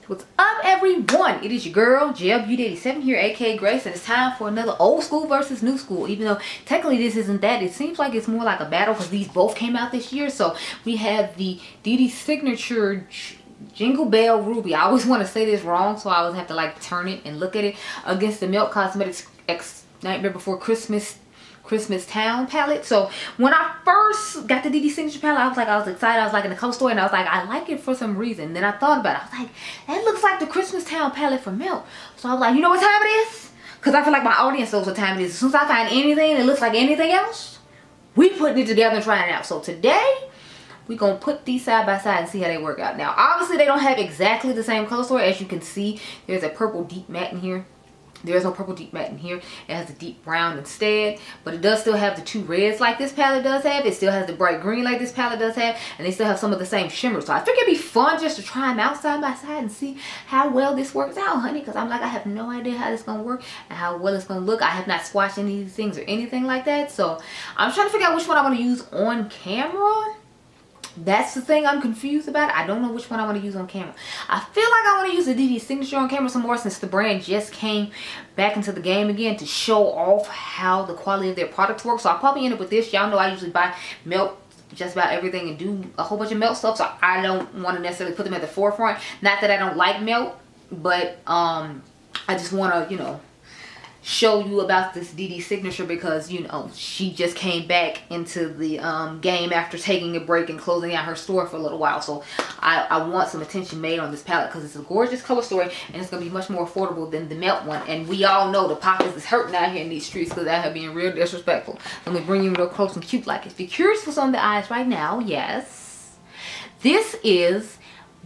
What's up, everyone? It is your girl GELBEAUTY 87 here, aka Grace, and it's time for another old school versus new school. Even though technically this isn't that, it seems like it's more like a battle because these both came out this year. So we have the Dede Signature Jingle Bell Ruby. I always want to say this wrong, so I always have to like turn it and look at it, against the Milk Cosmetics X Nightmare Before Christmas Town palette. So when I first got the Dede Signature palette, I was excited. I was like in the color store and I was like, I like it for some reason. Then I thought about it. I was like, that looks like the Christmas Town palette for Milk. So I was like, you know what time it is? Because I feel like my audience knows what time it is. As soon as I find anything that looks like anything else, we putting it together and trying it out. So today we're going to put these side by side and see how they work out. Now obviously they don't have exactly the same color story. As you can see, there's a purple deep matte in here. There's no purple deep matte in here. It has a deep brown instead, but it does still have the two reds like this palette does have. It still has the bright green like this palette does have, and they still have some of the same shimmers. So I figured it'd be fun just to try them out side by side and see how well this works out, honey, because I'm like, I have no idea how this is gonna work and how well it's gonna look. I have not swatched any of these things or anything like that, so I'm trying to figure out which one I want to use on camera. That's the thing I'm confused about. I don't know which one I want to use on camera. I feel like I want to use the Dede Signature on camera some more, since the brand just came back into the game again to show off how the quality of their products work. So I'll probably end up with this. Y'all know I usually buy Milk just about everything and do a whole bunch of Milk stuff, so I don't want to necessarily put them at the forefront. Not that I don't like Milk, but I just want to, you know, show you about this Dede Signature because, you know, she just came back into the game after taking a break and closing out her store for a little while. So I want some attention made on this palette because it's a gorgeous color story and it's going to be much more affordable than the Melt one. And we all know the pockets is hurting out here in these streets because I have been real disrespectful. Let me bring you real close and cute like it. If you're curious what's on the eyes right now, yes, this is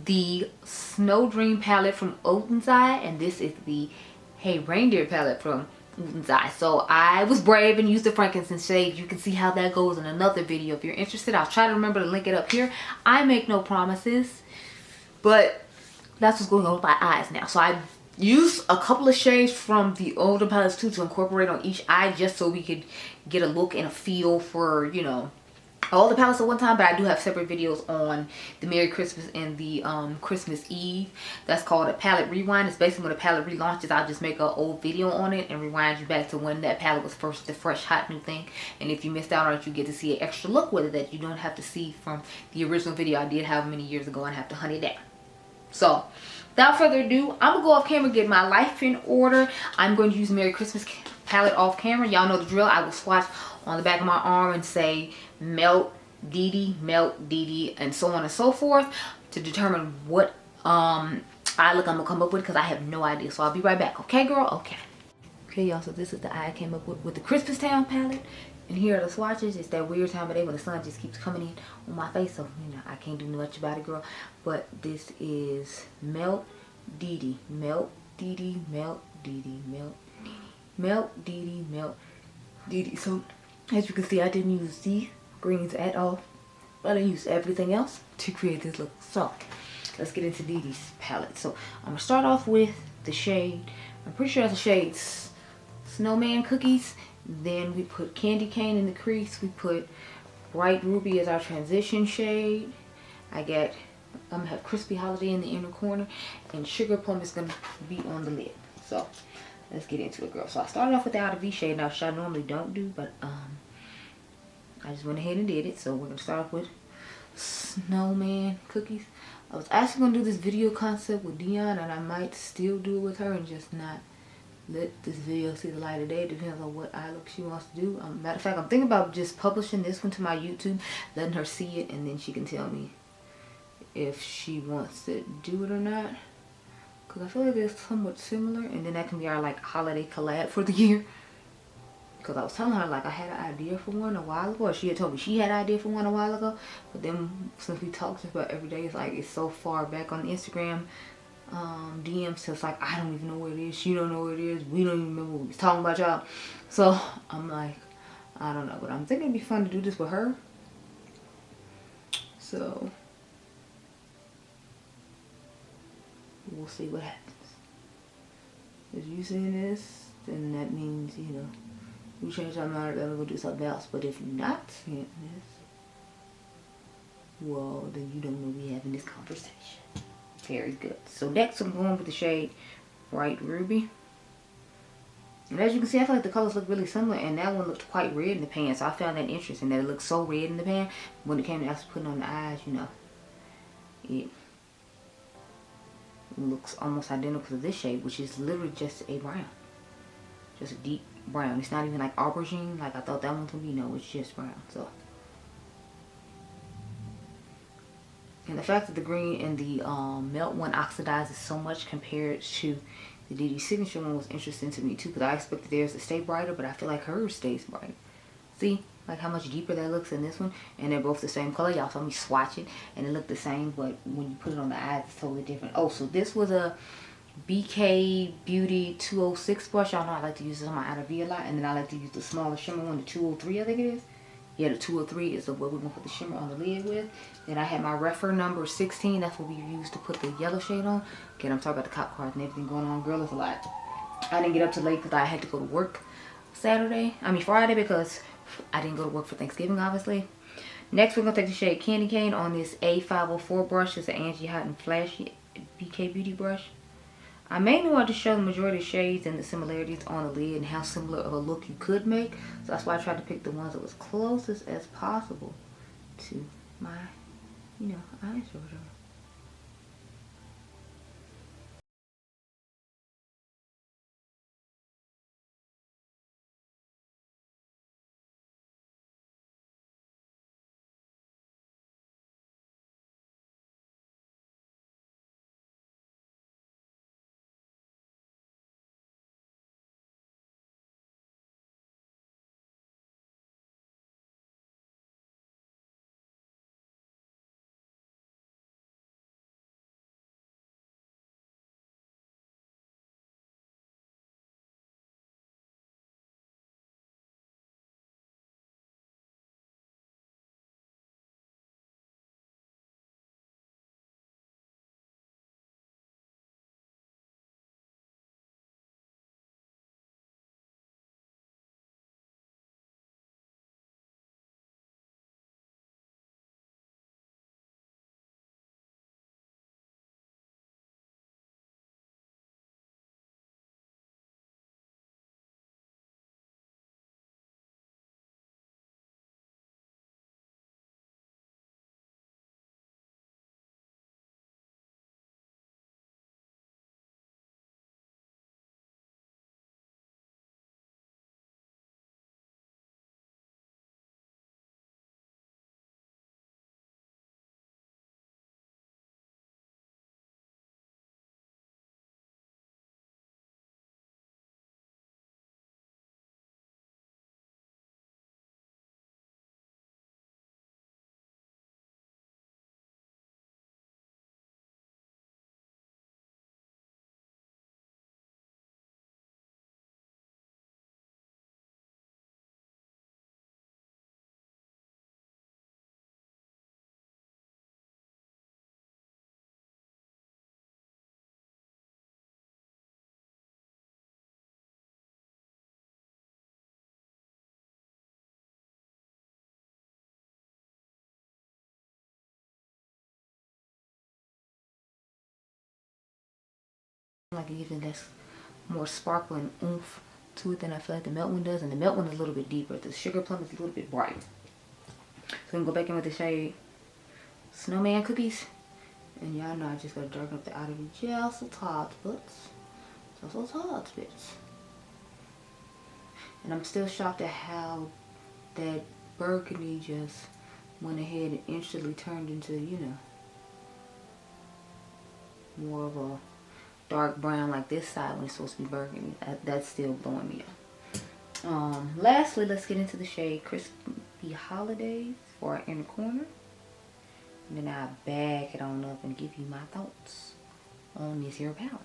the Snow Dream palette from Oden's Eye, and this is the Hey Reindeer palette from Oden's Eye. So I was brave and used the frankincense shade. You can see how that goes in another video if you're interested. I'll try to remember to link it up here. I make no promises, but that's what's going on with my eyes now. So I used a couple of shades from the older palettes too to incorporate on each eye, just so we could get a look and a feel for, you know, all the palettes at one time. But I do have separate videos on the Merry Christmas and the Christmas Eve. That's called a palette rewind. It's basically when a palette relaunches, I'll just make an old video on it and rewind you back to when that palette was first the fresh hot new thing. And if you missed out on it, you get to see an extra look with it that you don't have to see from the original video I did however many years ago and have to hunt it down. So without further ado, I'm gonna go off camera, get my life in order. I'm going to use the Merry Christmas palette off camera. Y'all know the drill. I will swatch on the back of my arm and say Melt Dede, and so on and so forth to determine what eye look I'm gonna come up with, because I have no idea. So I'll be right back. Okay, girl? Okay, y'all, so this is the eye I came up with the Christmas Town palette. And here are the swatches. It's that weird time of day when the sun just keeps coming in on my face, so you know I can't do much about it, girl. But this is Melt Dede, Melt Dede, Melt Dede, Melt Dede, Melt Dede, Melt Dede. So as you can see, I didn't use the greens at all, but I used everything else to create this look. So let's get into Dede's palette. So I'm gonna start off with the shade, I'm pretty sure that's the shade Snowman Cookies. Then we put Candy Cane in the crease. We put Bright Ruby as our transition shade. I'm gonna have Crispy Holiday in the inner corner, and Sugar Plum is gonna be on the lid. So let's get into it, girl. So I started off with the Outer V shade, now which I normally don't do, but I just went ahead and did it. So we're gonna start off with Snowman Cookies. I was actually gonna do this video concept with Dion, and I might still do it with her and just not let this video see the light of day. It depends on what eye look she wants to do. Matter of fact, I'm thinking about just publishing this one to my YouTube, letting her see it, and then she can tell me if she wants to do it or not. Because I feel like they're somewhat similar, and then that can be our like holiday collab for the year. Because I was telling her like I had an idea for one a while ago, or she had told me she had an idea for one a while ago, but then since we talked about every day, it's like it's so far back on the Instagram DMs, so it's like I don't even know where it is, she don't know where it is, we don't even remember what we was talking about, y'all. So I'm like, I don't know, but I'm thinking it'd be fun to do this with her. So we'll see what happens. If you seeing this, then that means, you know, we change our mind, then we'll do something else. But if you're not seeing this, well, then you don't know we having this conversation. very good. So next I'm going with the shade Bright Ruby. And as you can see, I feel like the colors look really similar, and that one looked quite red in the pan, so I found that interesting that it looked so red in the pan. When it came to actually putting on the eyes, you know, it looks almost identical to this shade, which is literally just a brown. Just a deep brown. It's not even like aubergine like I thought that one would be. No, it's just brown. So, and the fact that the green and the melt one oxidizes so much compared to the Dede Signature one was interesting to me too, because I expected theirs to stay brighter, but I feel like hers stays bright. See, like how much deeper that looks in this one, and they're both the same color. Y'all saw me swatch it, and it looked the same, but when you put it on the eyes, it's totally different. Oh, so this was a Beauty 206 brush. Y'all know I like to use this on my outer V a lot, and then I like to use the smaller shimmer one, the 203, I think it is. Yeah, the 203 is the what we're gonna put the shimmer on the lid with. Then I had my refer number 16. That's what we used to put the yellow shade on. Again, I'm talking about the cop cards and everything going on. Girl, it's a lot. I didn't get up till late because I had to go to work Friday, because I didn't go to work for Thanksgiving, obviously. Next, we're gonna take the shade Candy Cane on this A504 brush. It's an Angie Hot and Flashy BK Beauty brush. I mainly wanted to show the majority of shades and the similarities on the lid and how similar of a look you could make. So that's why I tried to pick the ones that was closest as possible to my, you know, eyes or whatever. Like even that's more sparkle and oomph to it than I feel like the melt one does, and the melt one is a little bit deeper. The Sugar Plum is a little bit brighter. So I'm gonna go back in with the shade Snowman Cookies, and y'all know I just gotta darken up the outer V just a tad bits, just a tad bits. And I'm still shocked at how that burgundy just went ahead and instantly turned into, you know, more of a dark brown like this side when it's supposed to be burgundy. That's still blowing me up. Lastly, let's get into the shade Crispy Holidays for our inner corner. And then I'll back it on up and give you my thoughts on this here palette.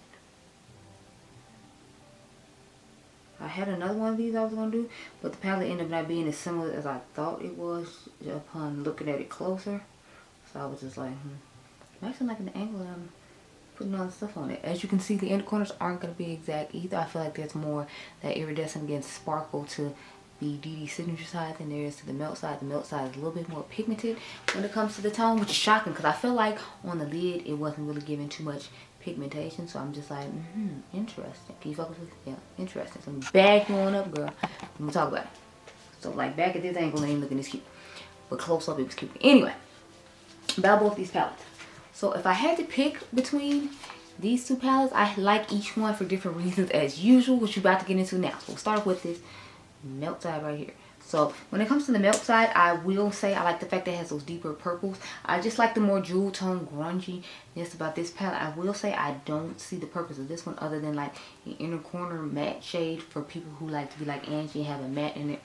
I had another one of these I was going to do, but the palette ended up not being as similar as I thought it was upon looking at it closer. So I was just like, I'm actually liking the angle that I'm putting all the stuff on it. As you can see, the inner corners aren't going to be exact either. I feel like there's more that iridescent against sparkle to the Dede Signature side than there is to the Melt side. The Melt side is a little bit more pigmented when it comes to the tone, which is shocking because I feel like on the lid it wasn't really giving too much pigmentation. So I'm just like, interesting. Can you focus with? Yeah, interesting. So back you on up, girl. We'll talk about it. So like back at this angle, it ain't looking this cute, but close up it was cute. Anyway, about both these palettes. So if I had to pick between these two palettes, I like each one for different reasons as usual, which we're about to get into now. So we'll start with this Melt side right here. So when it comes to the Melt side, I will say I like the fact that it has those deeper purples. I just like the more jewel tone grunginess about this palette. I will say I don't see the purpose of this one other than like the inner corner matte shade for people who like to be like Angie and have a matte in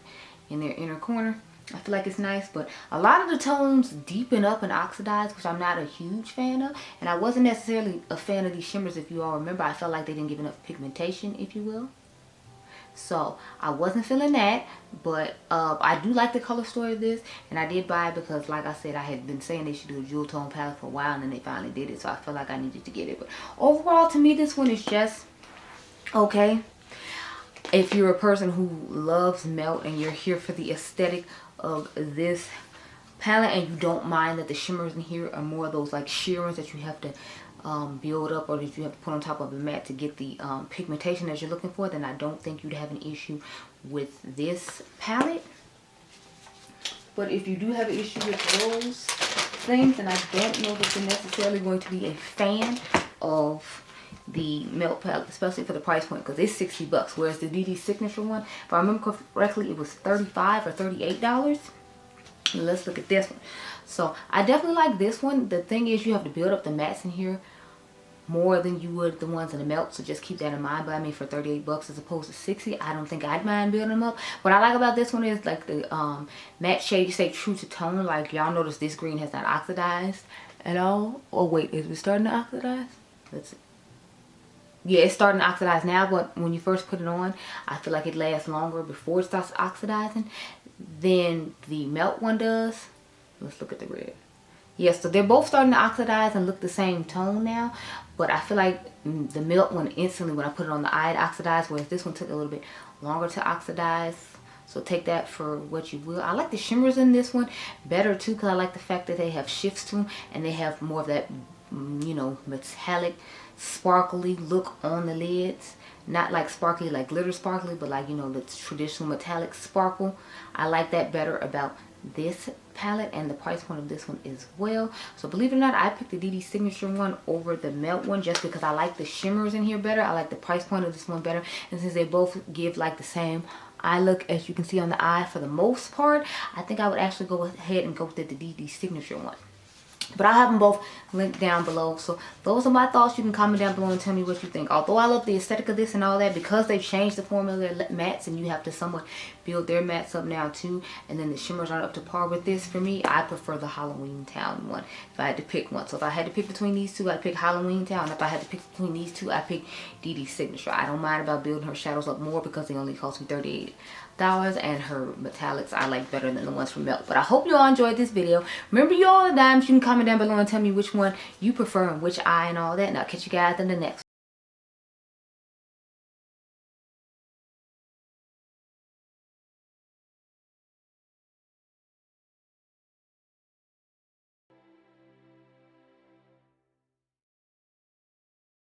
their inner corner. I feel like it's nice, but a lot of the tones deepen up and oxidize, which I'm not a huge fan of. And I wasn't necessarily a fan of these shimmers, if you all remember. I felt like they didn't give enough pigmentation, if you will. So I wasn't feeling that, but I do like the color story of this, and I did buy it because, like I said, I had been saying they should do a jewel tone palette for a while, and then they finally did it. So I feel like I needed to get it. But overall, to me, this one is just okay. If you're a person who loves Melt and you're here for the aesthetic of this palette and you don't mind that the shimmers in here are more of those like sheerings that you have to build up or that you have to put on top of the matte to get the pigmentation that you're looking for, then I don't think you'd have an issue with this palette. But if you do have an issue with those things, then I don't know that you're necessarily going to be a fan of the Melt palette, especially for the price point, because it's $60, whereas the Dede Signature one, if I remember correctly, it was $35 or $38. Let's look at this one. So I definitely like this one. The thing is, you have to build up the mattes in here more than you would the ones in the Melt, so just keep that in mind. But I mean, for $38 as opposed to $60, I don't think I'd mind building them up. What I like about this one is like the matte shade stay true to tone. Like y'all notice this green has not oxidized at all. Oh wait, is it starting to oxidize? Let's see. Yeah, it's starting to oxidize now, but when you first put it on, I feel like it lasts longer before it starts oxidizing than the Melt one does. Let's look at the red. Yeah, so they're both starting to oxidize and look the same tone now, but I feel like the Melt one instantly when I put it on the eye, it oxidized, whereas this one took a little bit longer to oxidize. So take that for what you will. I like the shimmers in this one better too, because I like the fact that they have shifts to them and they have more of that, you know, metallic sparkly look on the lids. Not like sparkly, like glitter sparkly, but like, you know, the traditional metallic sparkle. I like that better about this palette, and the price point of this one as well. So believe it or not, I picked the Dede Signature one over the Melt one just because I like the shimmers in here better. I like the price point of this one better, and since they both give like the same eye look as you can see on the eye for the most part, I think I would actually go ahead and go with the Dede Signature one. But I have them both linked down below. So those are my thoughts. You can comment down below and tell me what you think. Although I love the aesthetic of this and all that, because they've changed the formula of their mattes and you have to somewhat build their mattes up now too, and then the shimmers aren't up to par with this, for me, I prefer the Halloween Town one if I had to pick one. So if I had to pick between these two, I'd pick Halloween Town. If I had to pick between these two, I'd pick Dede Signature. I don't mind about building her shadows up more because they only cost me $38. And her metallics I like better than the ones from Melt. But I hope you all enjoyed this video. Remember, you all the dimes, you can comment down below and tell me which one you prefer and which eye and all that. And I'll catch you guys in the next one.